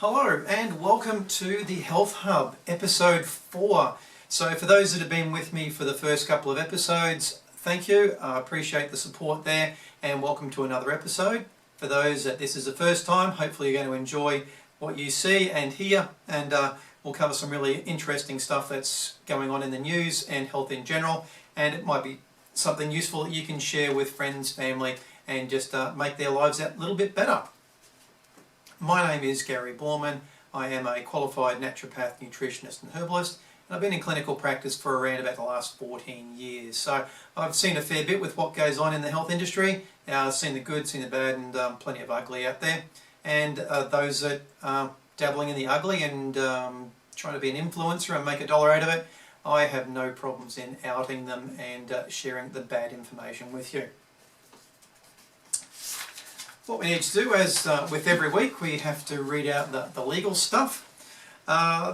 Hello and welcome to the Health Hub, episode 4. So for those that have been with me for the first couple of episodes, thank you. I appreciate the support there and welcome to another episode. For those that this is the first time, hopefully you're going to enjoy what you see and hear, and we'll cover some really interesting stuff that's going on in the news and health in general, and it might be something useful that you can share with friends, family, and just make their lives that little bit better. My name is Gary Borman. I am a qualified naturopath, nutritionist and herbalist, and I've been in clinical practice for around about the last 14 years. So I've seen a fair bit with what goes on in the health industry. I've seen the good, seen the bad, and plenty of ugly out there. And those that are dabbling in the ugly and trying to be an influencer and make a dollar out of it, I have no problems in outing them and sharing the bad information with you. What we need to do, as with every week, we have to read out the legal stuff.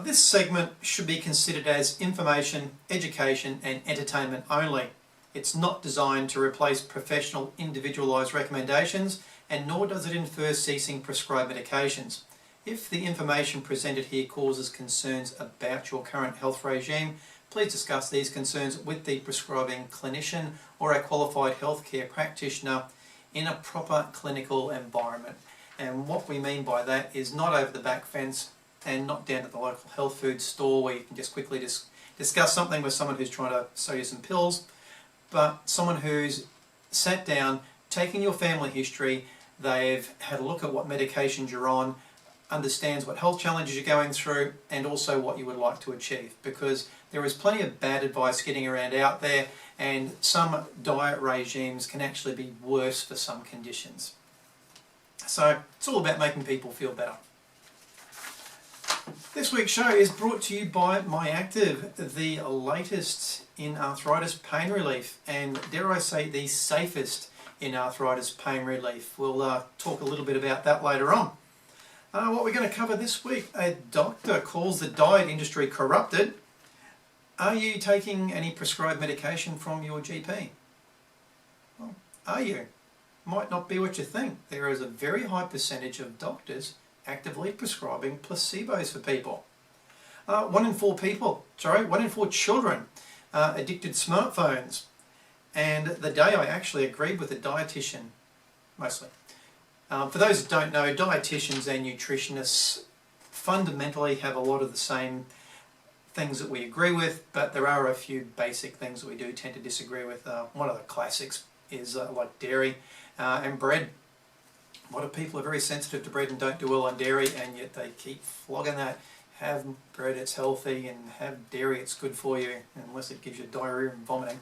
This segment should be considered as information, education and entertainment only. It's not designed to replace professional individualised recommendations, and nor does it infer ceasing prescribed medications. If the information presented here causes concerns about your current health regime, please discuss these concerns with the prescribing clinician or a qualified healthcare practitioner in a proper clinical environment. And what we mean by that is not over the back fence and not down at the local health food store where you can just quickly discuss something with someone who's trying to sell you some pills, but someone who's sat down, taking your family history, they've had a look at what medications you're on, understands what health challenges you're going through, and also what you would like to achieve, because there is plenty of bad advice getting around out there, and some diet regimes can actually be worse for some conditions. So it's all about making people feel better. This week's show is brought to you by MyActive, the latest in arthritis pain relief, and dare I say the safest in arthritis pain relief. We'll talk a little bit about that later on. What we're going to cover this week: a doctor calls the diet industry corrupted. Are you taking any prescribed medication from your GP? Well, are you? Might not be what you think. There is a very high percentage of doctors actively prescribing placebos for people. 1 in 4 children addicted to smartphones. And the day I actually agreed with a dietitian, mostly. For those that don't know, dietitians and nutritionists fundamentally have a lot of the same things that we agree with, but there are a few basic things that we do tend to disagree with. One of the classics is like dairy and bread. A lot of people are very sensitive to bread and don't do well on dairy, and yet they keep flogging that. Have bread, it's healthy, and have dairy, it's good for you, unless it gives you diarrhea and vomiting.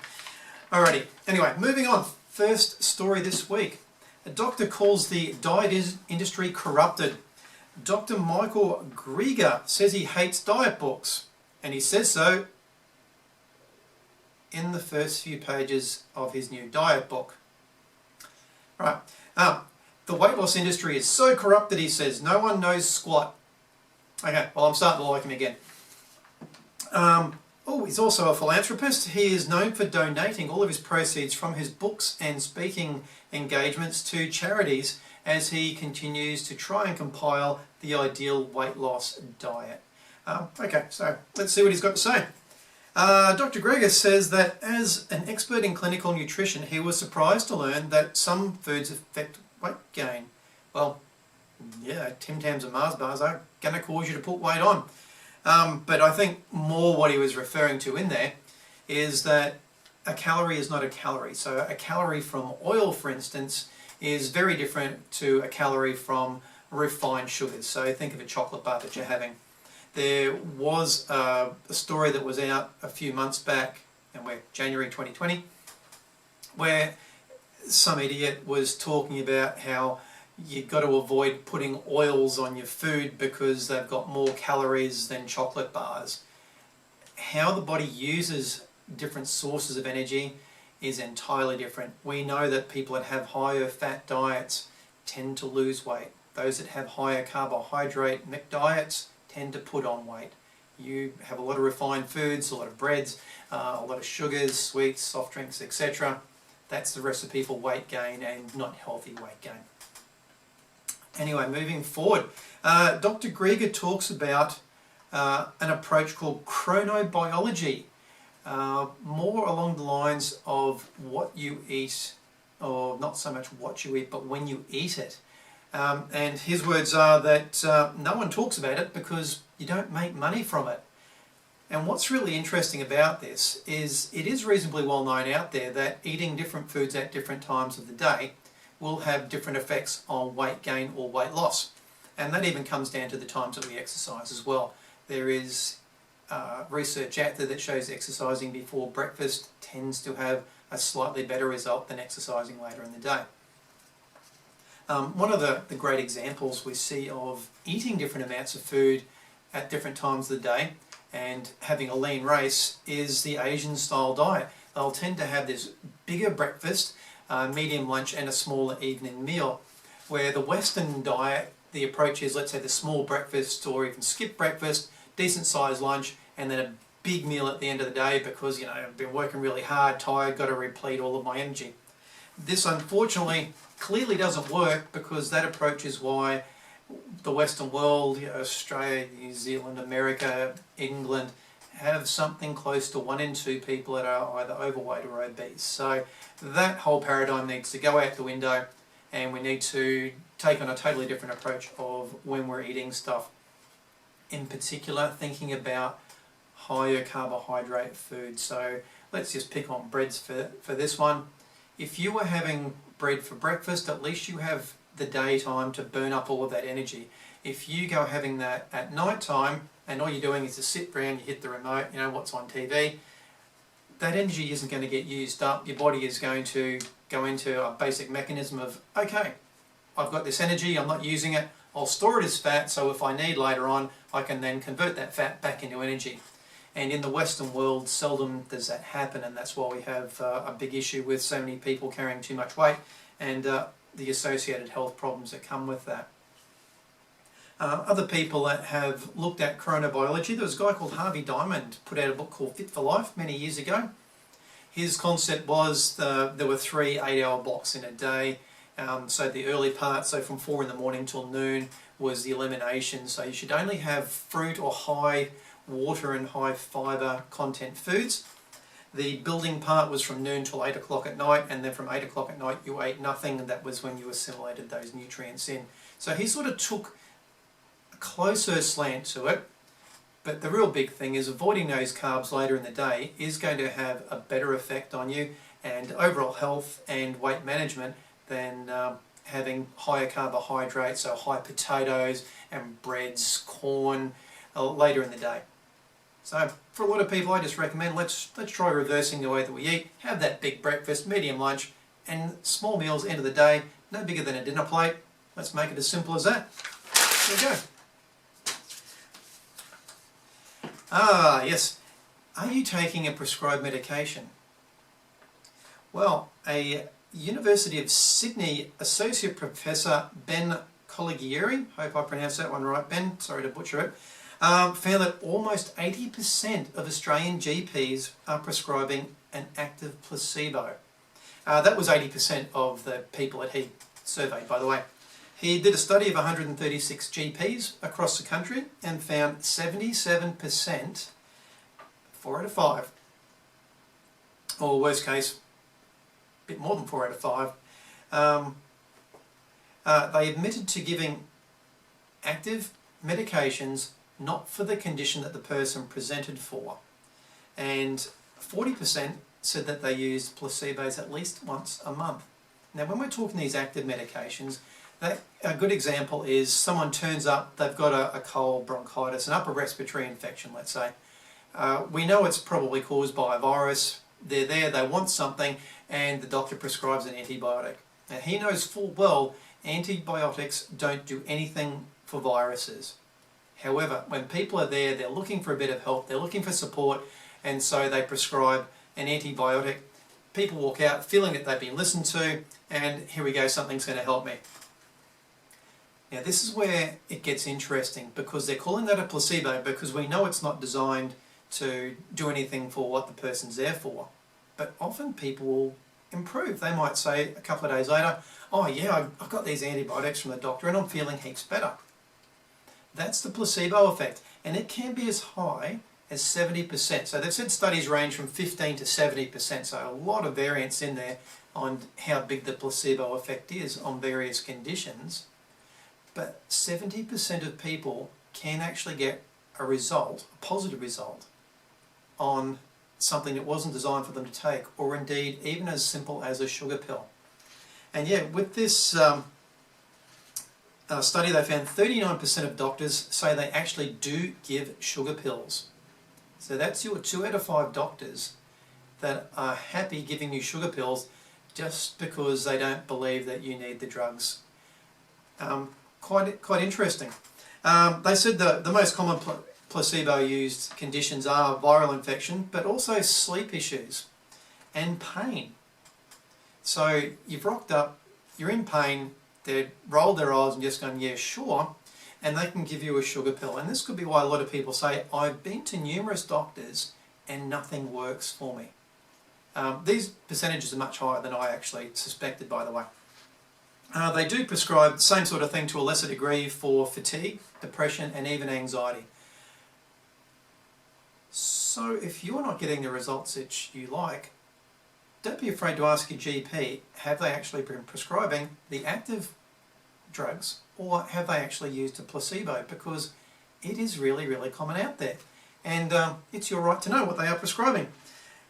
Alrighty, anyway, moving on. First story this week. A doctor calls the diet industry corrupted. Dr. Michael Greger says he hates diet books, and he says so in the first few pages of his new diet book. Right. The weight loss industry is so corrupted, he says, no one knows squat. Okay, well, I'm starting to like him again. He's also a philanthropist. He is known for donating all of his proceeds from his books and speaking engagements to charities as he continues to try and compile the ideal weight loss diet. Okay, so let's see what he's got to say. Dr. Greger says that as an expert in clinical nutrition, he was surprised to learn that some foods affect weight gain. Well, yeah, Tim Tams and Mars bars are going to cause you to put weight on. But I think more what he was referring to in there is that a calorie is not a calorie. So a calorie from oil, for instance, is very different to a calorie from refined sugars. So think of a chocolate bar that you're having. There was a story that was out a few months back, and we're January 2020, where some idiot was talking about how you've got to avoid putting oils on your food because they've got more calories than chocolate bars. How the body uses different sources of energy is entirely different. We know that people that have higher fat diets tend to lose weight. Those that have higher carbohydrate diets tend to put on weight. You have a lot of refined foods, a lot of breads, a lot of sugars, sweets, soft drinks, etc. That's the recipe for weight gain and not healthy weight gain. Anyway, moving forward, Dr. Grieger talks about an approach called chronobiology, more along the lines of what you eat, or not so much what you eat, but when you eat it. And his words are that no one talks about it because you don't make money from it. And what's really interesting about this is it is reasonably well known out there that eating different foods at different times of the day will have different effects on weight gain or weight loss. And that even comes down to the times that we exercise as well. There is research out there that shows exercising before breakfast tends to have a slightly better result than exercising later in the day. One of the great examples we see of eating different amounts of food at different times of the day and having a lean race is the Asian style diet. They'll tend to have this bigger breakfast, medium lunch and a smaller evening meal, where the Western diet, the approach is, let's say, the small breakfast or even skip breakfast, decent sized lunch, and then a big meal at the end of the day because, you know, I've been working really hard, tired, got to replete all of my energy. This unfortunately clearly doesn't work because that approach is why the Western world, you know, Australia, New Zealand, America, England, have something close to 1 in 2 people that are either overweight or obese. So that whole paradigm needs to go out the window, and we need to take on a totally different approach of when we're eating stuff. In particular, thinking about higher carbohydrate food. So let's just pick on breads for this one. If you were having bread for breakfast, at least you have the daytime to burn up all of that energy. If you go having that at night time and all you're doing is to sit around, you hit the remote, you know what's on TV, that energy isn't going to get used up. Your body is going to go into a basic mechanism of, okay, I've got this energy, I'm not using it, I'll store it as fat, so if I need later on, I can then convert that fat back into energy. And in the Western world, seldom does that happen, and that's why we have a big issue with so many people carrying too much weight and the associated health problems that come with that. Other people that have looked at chronobiology, there was a guy called Harvey Diamond, put out a book called Fit for Life many years ago. His concept was there were 3 8-hour blocks in a day. So the early part, so from 4 in the morning till noon, was the elimination. So you should only have fruit or high water and high fibre content foods. The building part was from noon till 8 o'clock at night, and then from 8 o'clock at night you ate nothing, and that was when you assimilated those nutrients in. So he sort of took a closer slant to it, but the real big thing is avoiding those carbs later in the day is going to have a better effect on you and overall health and weight management than having higher carbohydrates, so high potatoes and breads, corn, later in the day. So for a lot of people, I just recommend let's try reversing the way that we eat. Have that big breakfast, medium lunch, and small meals end of the day, no bigger than a dinner plate. Let's make it as simple as that. There we go. Ah, yes. Are you taking a prescribed medication? Well, a University of Sydney Associate Professor Ben Collegieri, hope I pronounced that one right, Ben, sorry to butcher it, found that almost 80% of Australian GPs are prescribing an active placebo. That was 80% of the people that he surveyed, by the way. He did a study of 136 GPs across the country and found 77%, 4 out of 5, or worst case, a bit more than 4 out of 5, they admitted to giving active medications not for the condition that the person presented for. And 40% said that they used placebos at least once a month. Now when we're talking these active medications, a good example is someone turns up, they've got a cold, bronchitis, an upper respiratory infection, let's say. We know it's probably caused by a virus. They're there, they want something, and the doctor prescribes an antibiotic. Now he knows full well antibiotics don't do anything for viruses. However, when people are there, they're looking for a bit of help, they're looking for support, and so they prescribe an antibiotic. People walk out feeling that they've been listened to, and here we go, something's going to help me. Now this is where it gets interesting, because they're calling that a placebo because we know it's not designed to do anything for what the person's there for. But often people will improve. They might say a couple of days later, oh yeah, I've got these antibiotics from the doctor and I'm feeling heaps better. That's the placebo effect, and it can be as high as 70%. So they've said studies range from 15 to 70%, so a lot of variance in there on how big the placebo effect is on various conditions. But 70% of people can actually get a result, a positive result, on something that wasn't designed for them to take, or indeed even as simple as a sugar pill. And yeah, with this study, they found 39% of doctors say they actually do give sugar pills. So that's your 2 out of 5 doctors that are happy giving you sugar pills just because they don't believe that you need the drugs. Quite interesting. They said the most common placebo-used conditions are viral infection, but also sleep issues and pain. So you've rocked up, you're in pain, they've rolled their eyes and just gone, yeah, sure, and they can give you a sugar pill. And this could be why a lot of people say, I've been to numerous doctors and nothing works for me. These percentages are much higher than I actually suspected, by the way. They do prescribe the same sort of thing to a lesser degree for fatigue, depression, and even anxiety. So if you're not getting the results that you like, don't be afraid to ask your GP, have they actually been prescribing the active drugs, or have they actually used a placebo? Because it is really, really common out there. And it's your right to know what they are prescribing.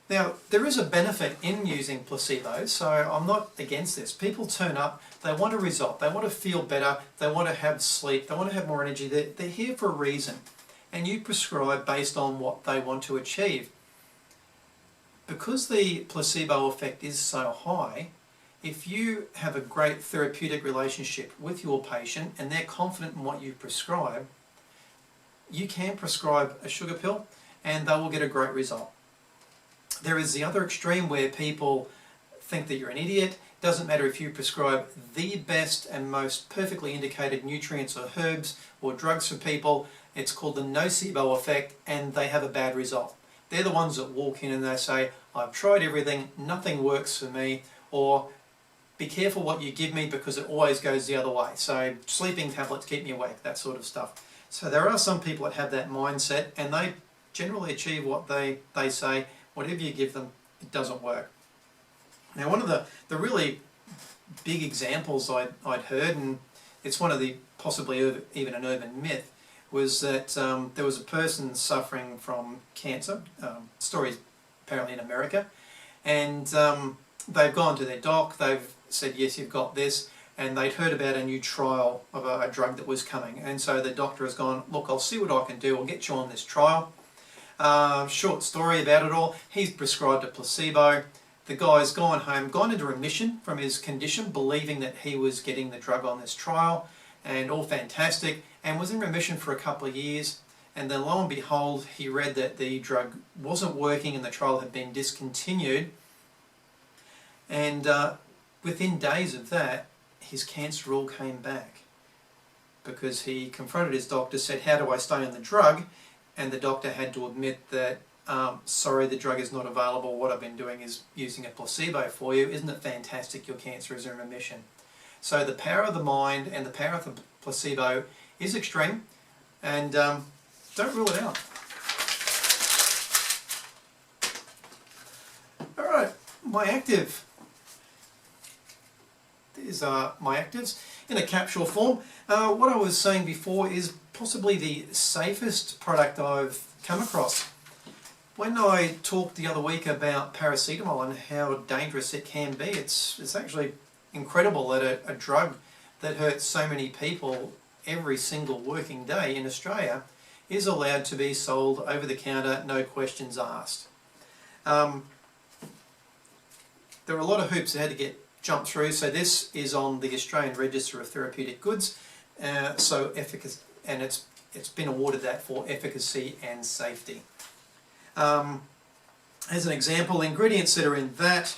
Now, there is a benefit in using placebos, so I'm not against this. People turn up, they want a result, they want to feel better, they want to have sleep, they want to have more energy. They're here for a reason. And you prescribe based on what they want to achieve. Because the placebo effect is so high, if you have a great therapeutic relationship with your patient and they're confident in what you prescribe, you can prescribe a sugar pill and they will get a great result. There is the other extreme where people think that you're an idiot. Doesn't matter if you prescribe the best and most perfectly indicated nutrients or herbs or drugs for people. It's called the nocebo effect, and they have a bad result. They're the ones that walk in and they say, I've tried everything, nothing works for me, or be careful what you give me because it always goes the other way. So sleeping tablets keep me awake, that sort of stuff. So there are some people that have that mindset and they generally achieve what they say. Whatever you give them, it doesn't work. Now, one of the really big examples I'd heard, and it's one of the possibly even an urban myth, was that there was a person suffering from cancer, stories apparently in America, and they've gone to their doc, they've said, yes, you've got this, and they'd heard about a new trial of a drug that was coming, and so the doctor has gone, look, I'll see what I can do, I'll get you on this trial. Short story about it all, he's prescribed a placebo. The guy's gone home, gone into remission from his condition, believing that he was getting the drug on this trial, and all fantastic, and was in remission for a couple of years, and then lo and behold, he read that the drug wasn't working and the trial had been discontinued, and within days of that, his cancer all came back, because he confronted his doctor, said, how do I stay on the drug? And the doctor had to admit that, sorry, the drug is not available. What I've been doing is using a placebo for you. Isn't it fantastic? Your cancer is in remission. So the power of the mind and the power of the placebo is extreme, and don't rule it out. All right, my active. These are my actives in a capsule form. What I was saying before is possibly the safest product I've come across. When I talked the other week about paracetamol and how dangerous it can be, it's actually incredible that a drug that hurts so many people every single working day in Australia is allowed to be sold over the counter, no questions asked. There are a lot of hoops that had to get jumped through, so this is on the Australian Register of Therapeutic Goods, so efficacy, and it's been awarded that for efficacy and safety. As an example, ingredients that are in that,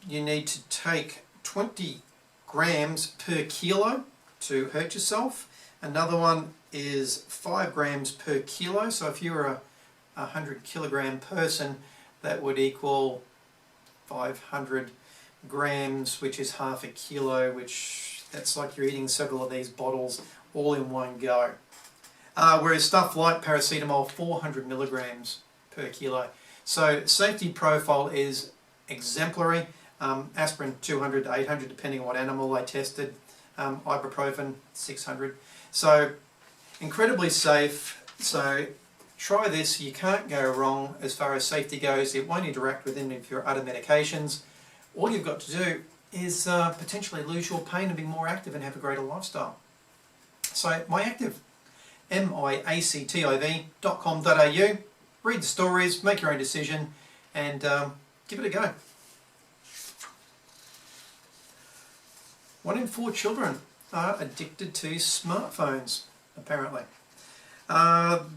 you need to take 20 grams per kilo to hurt yourself. Another one is 5 grams per kilo, so if you were a 100 kilogram person, that would equal 500 grams, which is half a kilo, which that's like you're eating several of these bottles all in one go. Whereas stuff like paracetamol, 400 milligrams per kilo. So safety profile is exemplary. Aspirin 200 to 800 depending on what animal they tested. Ibuprofen 600. So incredibly safe. So try this, you can't go wrong as far as safety goes. It won't interact with any of your other medications. All you've got to do is potentially lose your pain and be more active and have a greater lifestyle. So MyActiv, MyActiv.com.au. Read the stories, make your own decision, and give it a go. 1 in 4 children are addicted to smartphones, apparently.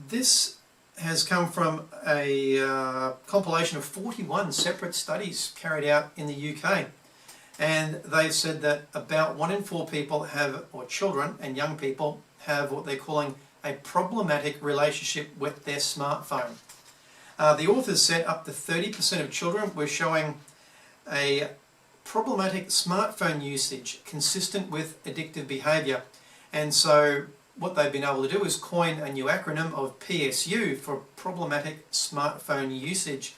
This has come from a compilation of 41 separate studies carried out in the UK. And they said that about 1 in 4 people have, or children and young people, have what they're calling a problematic relationship with their smartphone. The authors said up to 30% of children were showing a problematic smartphone usage consistent with addictive behaviour. And so what they've been able to do is coin a new acronym of PSU for problematic smartphone usage.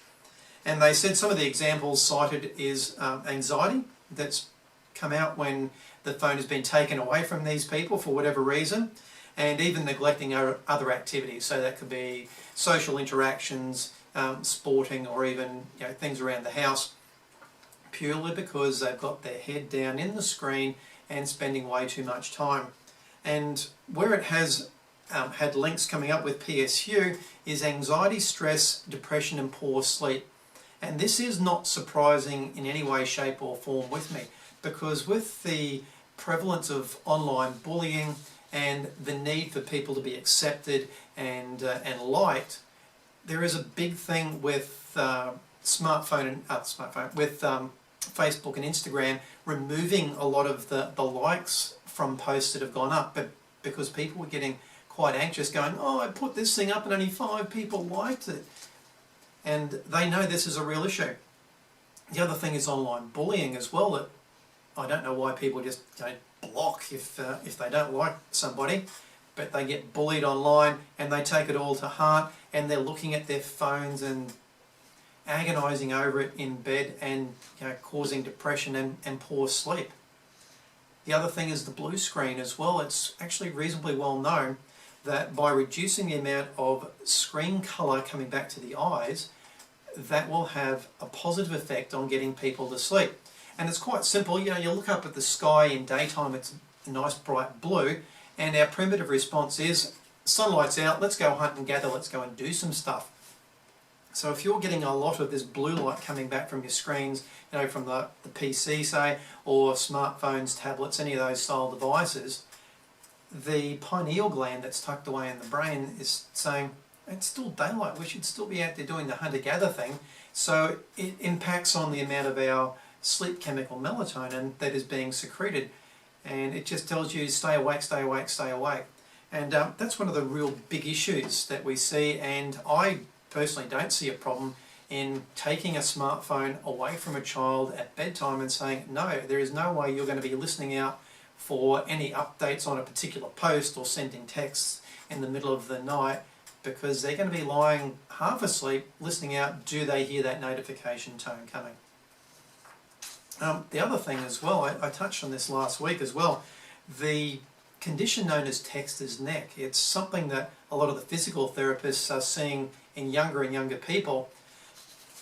And they said some of the examples cited is anxiety that's come out when the phone has been taken away from these people for whatever reason, and even neglecting other activities. So that could be social interactions, sporting, or even things around the house, purely because they've got their head down in the screen and spending way too much time. And where it has had links coming up with PSU is anxiety, stress, depression and poor sleep. And this is not surprising in any way, shape or form with me, because with the prevalence of online bullying and the need for people to be accepted and liked, there is a big thing with Facebook and Instagram removing a lot of the likes from posts that have gone up, but because people were getting quite anxious going, oh, I put this thing up and only 5 people liked it. And they know this is a real issue. The other thing is online bullying as well, that I don't know why people just don't block if they don't like somebody, but they get bullied online and they take it all to heart and they're looking at their phones and agonising over it in bed and causing depression and poor sleep. The other thing is the blue screen as well. It's actually reasonably well known that by reducing the amount of screen colour coming back to the eyes, that will have a positive effect on getting people to sleep. And it's quite simple. You look up at the sky in daytime, it's a nice bright blue, and our primitive response is, sunlight's out, let's go hunt and gather, let's go and do some stuff. So if you're getting a lot of this blue light coming back from your screens, from the PC say, or smartphones, tablets, any of those style devices, the pineal gland that's tucked away in the brain is saying, it's still daylight, we should still be out there doing the hunter-gather thing. So it impacts on the amount of our sleep chemical melatonin that is being secreted, and it just tells you stay awake, stay awake, stay awake. And that's one of the real big issues that we see, and I personally don't see a problem in taking a smartphone away from a child at bedtime and saying, no, there is no way you're going to be listening out for any updates on a particular post or sending texts in the middle of the night, because they're going to be lying half asleep listening out, do they hear that notification tone coming? The other thing as well, I touched on this last week as well, the condition known as texter's neck. It's something that a lot of the physical therapists are seeing in younger and younger people,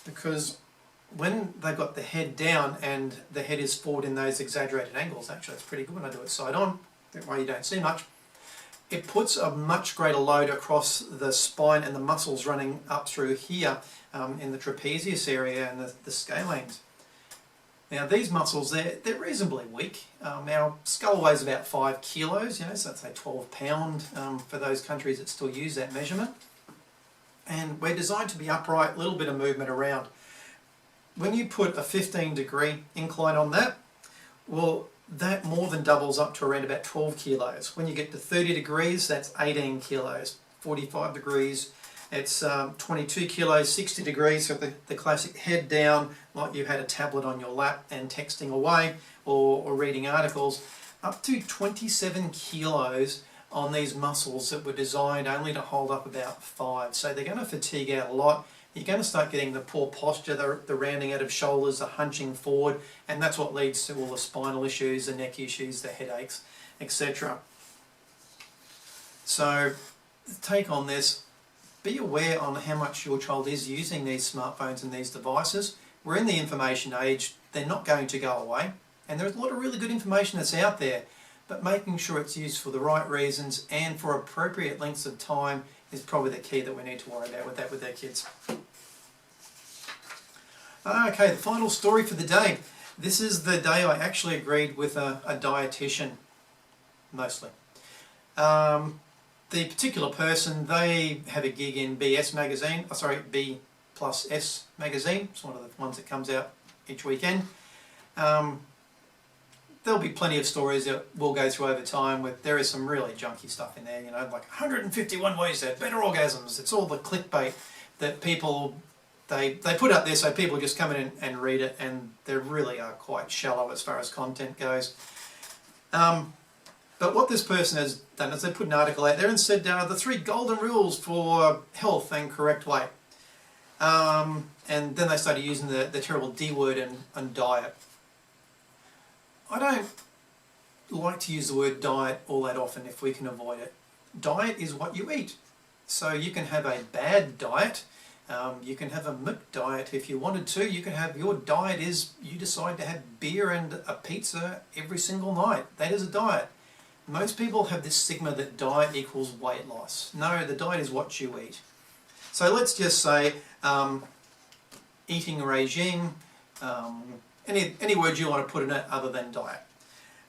because when they've got the head down and the head is forward in those exaggerated angles, actually it's pretty good when I do it side on, that way you don't see much, it puts a much greater load across the spine and the muscles running up through here in the trapezius area and the scalenes. Now these muscles, they're reasonably weak. Our skull weighs about 5 kilos, so let's say 12 pound for those countries that still use that measurement. And we're designed to be upright, a little bit of movement around. When you put a 15-degree incline on that, well, that more than doubles up to around about 12 kilos. When you get to 30 degrees, that's 18 kilos. 45 degrees, It's 22 kilos, 60 degrees, so the classic head down, like you had a tablet on your lap and texting away or reading articles, up to 27 kilos on these muscles that were designed only to hold up about 5. So they're going to fatigue out a lot. You're going to start getting the poor posture, the rounding out of shoulders, the hunching forward, and that's what leads to all the spinal issues, the neck issues, the headaches, etc. So, take on this, be aware on how much your child is using these smartphones and these devices. We're in the information age, they're not going to go away, and there's a lot of really good information that's out there, but making sure it's used for the right reasons and for appropriate lengths of time is probably the key that we need to worry about with that with our kids. Okay, the final story for the day. This is the day I actually agreed with a dietitian, mostly. The particular person, they have a gig in BS magazine, B+S magazine. It's one of the ones that comes out each weekend. There'll be plenty of stories that we'll go through over time. There is some really junky stuff in there, you know, like 151 ways to have better orgasms. It's all the clickbait that people, they put up there so people just come in and read it, and they really are quite shallow as far as content goes. But what this person has done is they put an article out there and said the 3 golden rules for health and correct weight. And then they started using the terrible D word and diet. I don't like to use the word diet all that often if we can avoid it. Diet is what you eat. So you can have a bad diet, you can have a McDiet diet if you wanted to. You can have, your diet is you decide to have beer and a pizza every single night. That is a diet. Most people have this stigma that diet equals weight loss. No, the diet is what you eat. So let's just say eating regime, any word you want to put in it other than diet.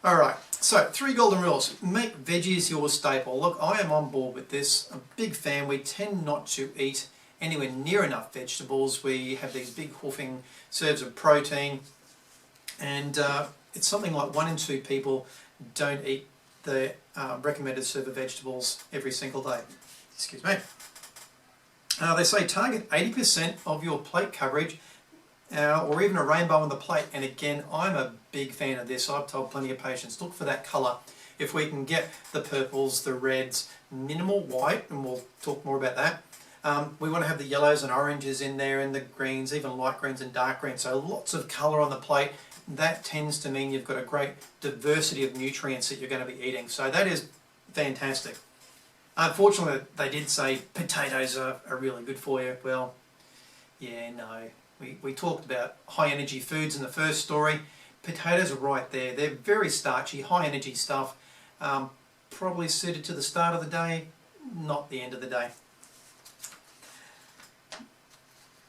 Alright, so 3 golden rules. Make veggies your staple. Look, I am on board with this. I'm a big fan. We tend not to eat anywhere near enough vegetables. We have these big hoofing serves of protein, and it's something like 1 in 2 people don't eat the recommended serve of vegetables every single day. Excuse me. They say target 80% of your plate coverage, or even a rainbow on the plate. And again, I'm a big fan of this. I've told plenty of patients, look for that colour. If we can get the purples, the reds, minimal white, and we'll talk more about that. We want to have the yellows and oranges in there, and the greens, even light greens and dark greens. So lots of colour on the plate. That tends to mean you've got a great diversity of nutrients that you're going to be eating. So that is fantastic. Unfortunately, they did say potatoes are really good for you. Well, yeah, no. We talked about high energy foods in the first story. Potatoes are right there. They're very starchy, high energy stuff. Probably suited to the start of the day, not the end of the day.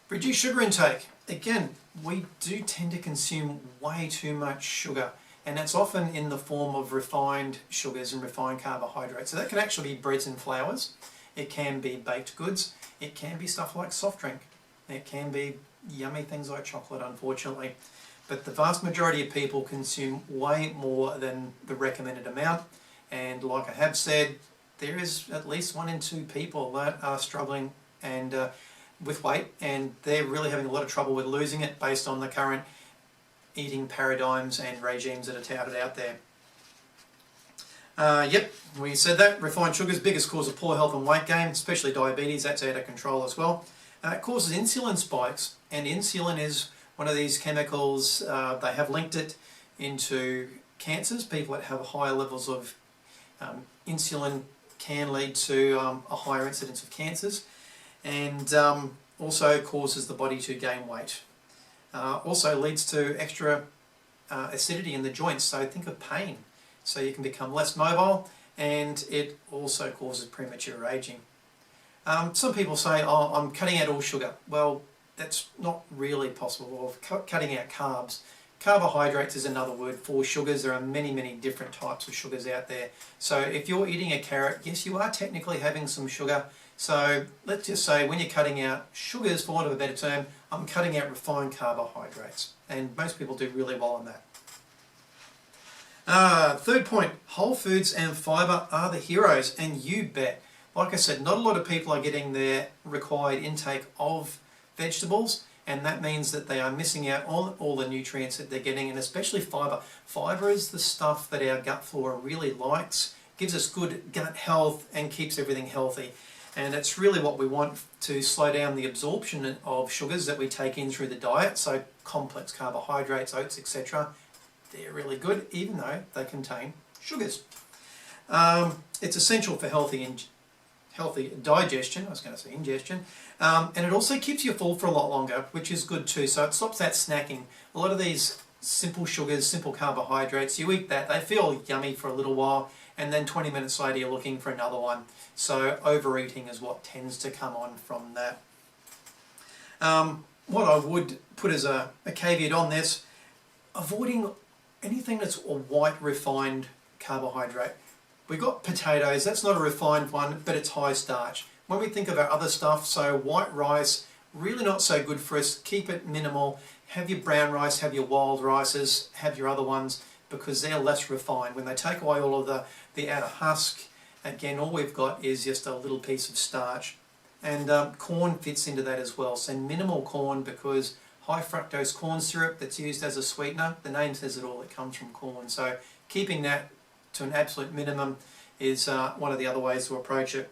Reduce sugar intake. Again, we do tend to consume way too much sugar, and that's often in the form of refined sugars and refined carbohydrates. So that can actually be breads and flours. It can be baked goods. It can be stuff like soft drink. It can be yummy things like chocolate, unfortunately. But the vast majority of people consume way more than the recommended amount. And like I have said, there is at least 1 in 2 people that are struggling with weight, and they're really having a lot of trouble with losing it based on the current eating paradigms and regimes that are touted out there. Yep, we said that. Refined sugars, biggest cause of poor health and weight gain, especially diabetes. That's out of control as well. It causes insulin spikes, and insulin is one of these chemicals. They have linked it into cancers. People that have higher levels of insulin can lead to a higher incidence of cancers, and also causes the body to gain weight. Also leads to extra acidity in the joints, so think of pain. So you can become less mobile, and it also causes premature aging. Some people say, oh, I'm cutting out all sugar. Well, that's not really possible. Or cutting out carbs. Carbohydrates is another word for sugars. There are many, many different types of sugars out there. So if you're eating a carrot, yes, you are technically having some sugar. So let's just say when you're cutting out sugars, for want of a better term, I'm cutting out refined carbohydrates. And most people do really well on that. Third point, whole foods and fibre are the heroes, and you bet. Like I said, not a lot of people are getting their required intake of vegetables, and that means that they are missing out on all the nutrients that they're getting, and especially fibre. Fibre is the stuff that our gut flora really likes, gives us good gut health and keeps everything healthy. And it's really what we want to slow down the absorption of sugars that we take in through the diet. So complex carbohydrates, oats, etc. They're really good, even though they contain sugars. It's essential for healthy digestion, I was going to say ingestion, and it also keeps you full for a lot longer, which is good too. So it stops that snacking. A lot of these simple sugars, simple carbohydrates, you eat that, they feel yummy for a little while, and then 20 minutes later you're looking for another one. So overeating is what tends to come on from that. What I would put as a caveat on this, avoiding anything that's a white refined carbohydrate. We've got potatoes, that's not a refined one, but it's high starch. When we think of our other stuff, so white rice, really not so good for us. Keep it minimal. Have your brown rice, have your wild rices, have your other ones, because they're less refined. When they take away all of the outer husk, again, all we've got is just a little piece of starch. And corn fits into that as well. So minimal corn, because high fructose corn syrup that's used as a sweetener, the name says it all, it comes from corn. So keeping that to an absolute minimum is one of the other ways to approach it.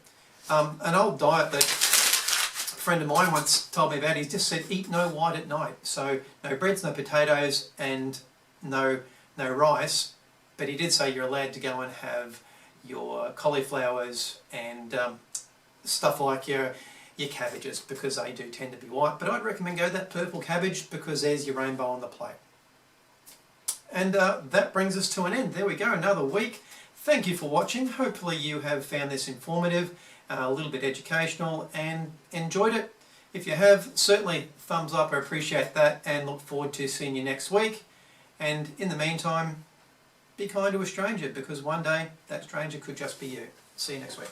An old diet that a friend of mine once told me about, he just said eat no white at night. So no breads, no potatoes, and no rice. But he did say you're allowed to go and have your cauliflowers and stuff like your cabbages, because they do tend to be white. But I'd recommend go that purple cabbage, because there's your rainbow on the plate. And that brings us to an end. There we go, another week. Thank you for watching. Hopefully you have found this informative, a little bit educational, and enjoyed it. If you have, certainly thumbs up, I appreciate that, and look forward to seeing you next week. And in the meantime, be kind to a stranger, because one day that stranger could just be you. See you next week.